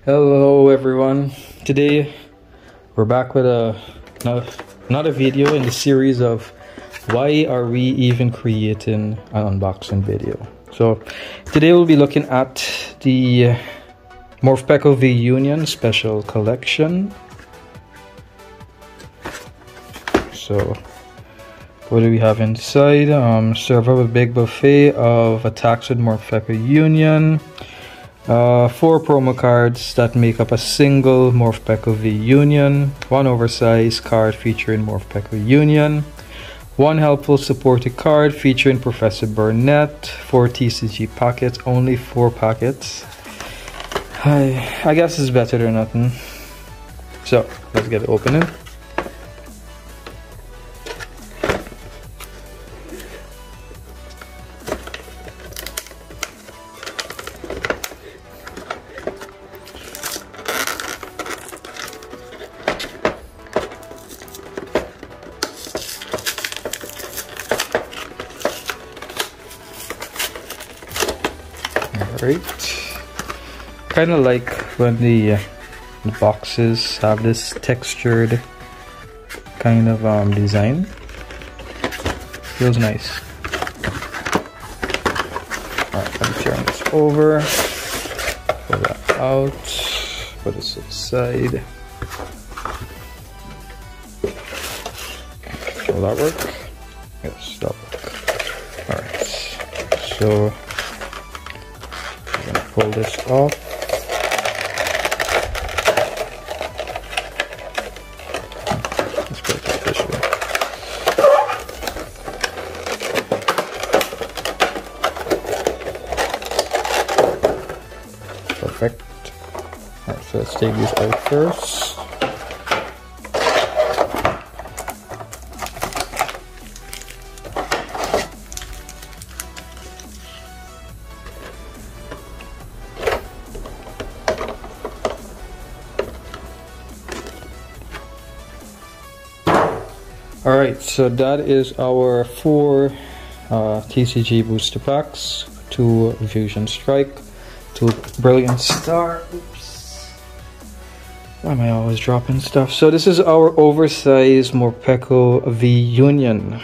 Hello everyone. Today we're back with another video in the series of why are we even creating an unboxing video. So today we'll be looking at the Morpeko V Union Special Collection. So what do we have inside? Serve up a big buffet of attacks with Morpeko Union. 4 promo cards that make up a single Morpeko V Union, 1 oversized card featuring Morpeko Union, 1 helpful supported card featuring Professor Burnett, 4 TCG packets, only 4 packets. I guess it's better than nothing. So let's get it opening. Alright, kind of like when the boxes have this textured kind of design. Feels nice. Alright, let me turn this over, pull that out, put this aside. Will that work? Yes, that works. Alright, so pull this off. Let's put it this way. Perfect. Alright, so let's take these out first. Alright, so that is our 4 TCG booster packs, 2 Fusion Strike, 2 Brilliant Star. Oops. Why am I always dropping stuff? So this is our oversized Morpeko V Union.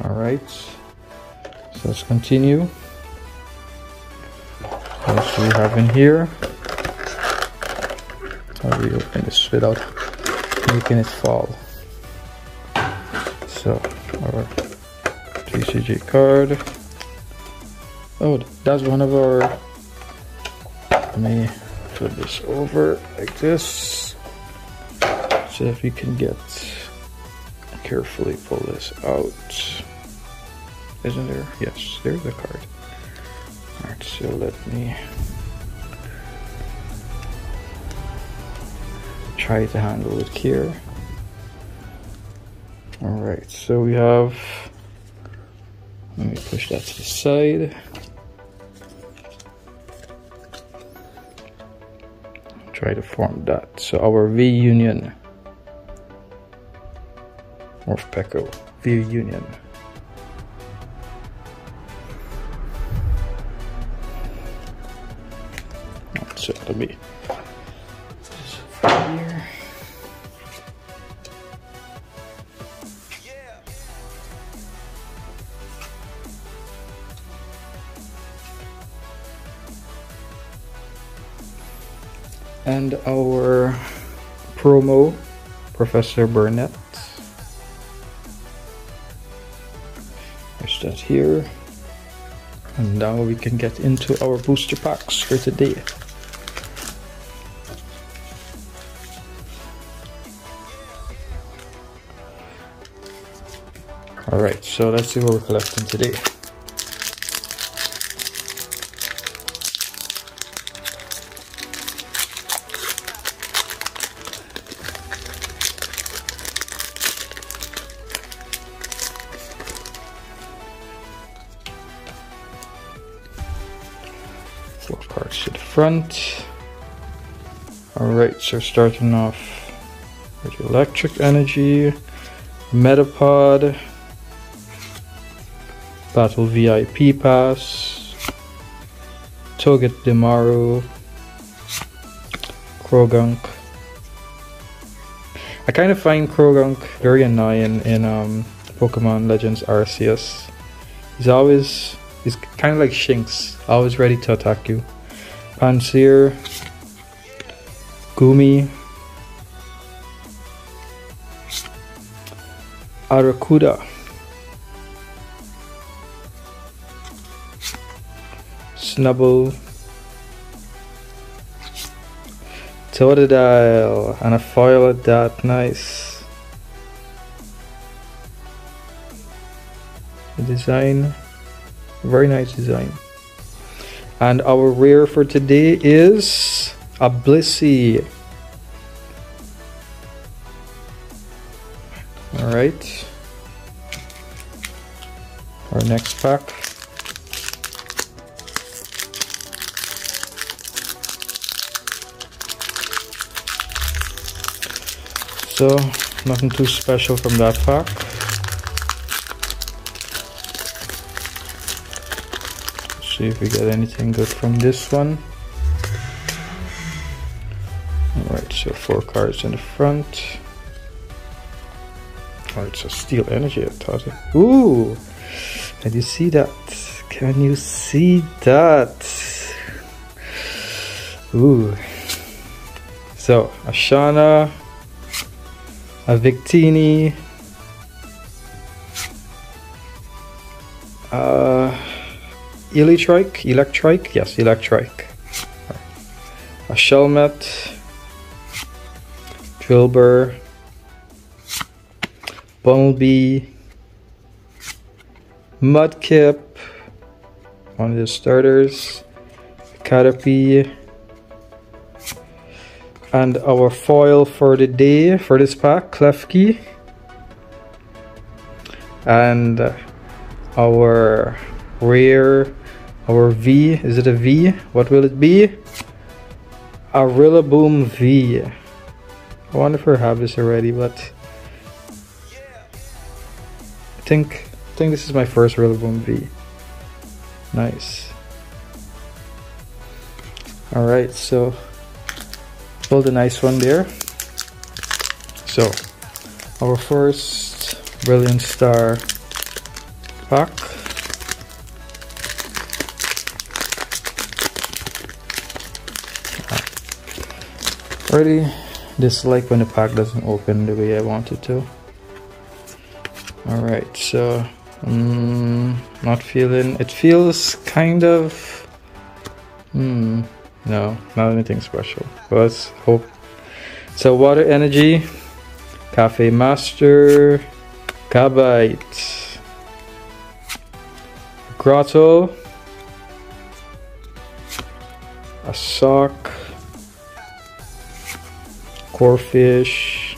Alright, so let's continue. What do we have in here? How do we open this without making it fall? So, our TCG card. Oh, that's one of our... Let me flip this over like this. So if you can get... Carefully pull this out. Isn't there? Yes, there's the card. Alright, so let me try to handle it here. Alright, so we have, let me push that to the side. Try to form that. So our V Union. Morpeko V Union. So let me here. And our promo, Professor Burnett. There's that here. And now we can get into our booster packs for today. Alright, so let's see what we're collecting today. Four cards to the front. Alright, so starting off with Electric Energy, Metapod, Battle VIP Pass, Togedemaru, Krogunk. I kind of find Krogunk very annoying in Pokemon Legends Arceus. He's kind of like Shinx, always ready to attack you. Pansear, Gumi, Aracuda, Snubble, Totodile, and a foil at that. Nice. The design, very nice design. And our rare for today is a Blissey. Alright. Our next pack. So, nothing too special from that pack. Let's see if we get anything good from this one. Alright, so 4 cards in the front. Alright, so Steel Energy, I thought. Ooh! Can you see that? Can you see that? Ooh. So, Ashana, a Victini, Electrike, yes, Electrike, a Shelmet, Drillbur, Bumblebee, Mudkip, one of the starters, Caterpie, and our foil for the day for this pack, Klefki, and our rare, our V, is it a V? What will it be? A Rillaboom V. I wonder if I have this already, but I think this is my first Rillaboom V. Nice. Alright, so pulled a nice one there. So, our first Brilliant Star pack. Already dislike when the pack doesn't open the way I want it to. Alright, so not feeling, it feels kind of no, not anything special, but let's hope. So Water Energy, Cafe Master, Gabite, Grotto, a Sock, Corfish,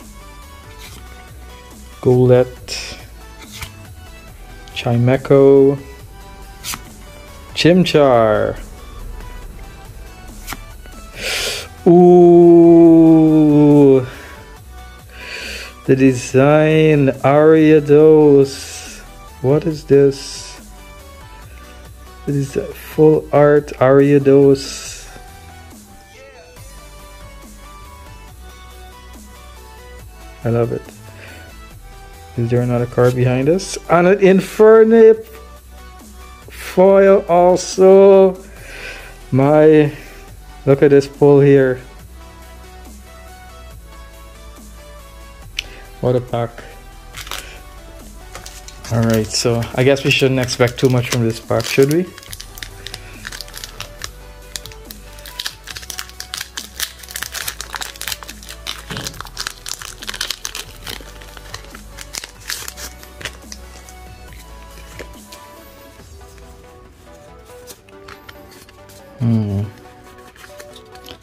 Golett, Chimecho, Chimchar. Ooh, the design, Ariados. What is this? It is full art Ariados. I love it. Is there another card behind us? And an Infernape foil also. Look at this pull here. What a pack. Alright, so I guess we shouldn't expect too much from this pack, should we?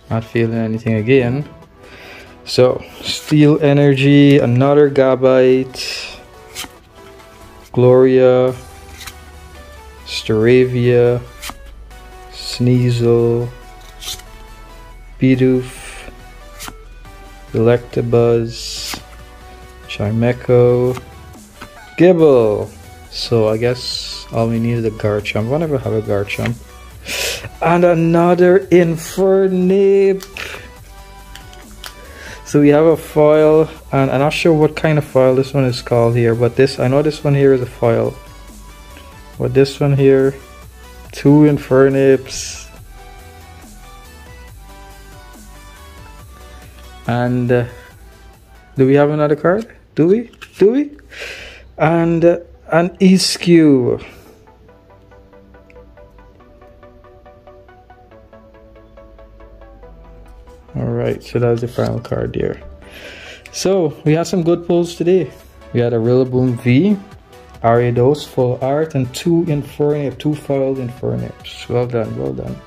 Not feeling anything again. So, Steel Energy, another Gabite, Gloria, Staravia, Sneasel, Bidoof, Electabuzz, Chimecho, Gibble, So I guess all we need is a Garchomp. I'll never have a Garchomp. And another Infernape. So we have a foil, and I'm not sure what kind of foil this one is called here, but this, I know this one here is a foil. But this one here, 2 Infernapes. And do we have another card? Do we? Do we? And an Eskew. Alright, so that was the final card there. So we had some good pulls today. We had a Rillaboom V, Ariados full art, and 2 Infernape, 2 foiled Infernapes. Well done, well done.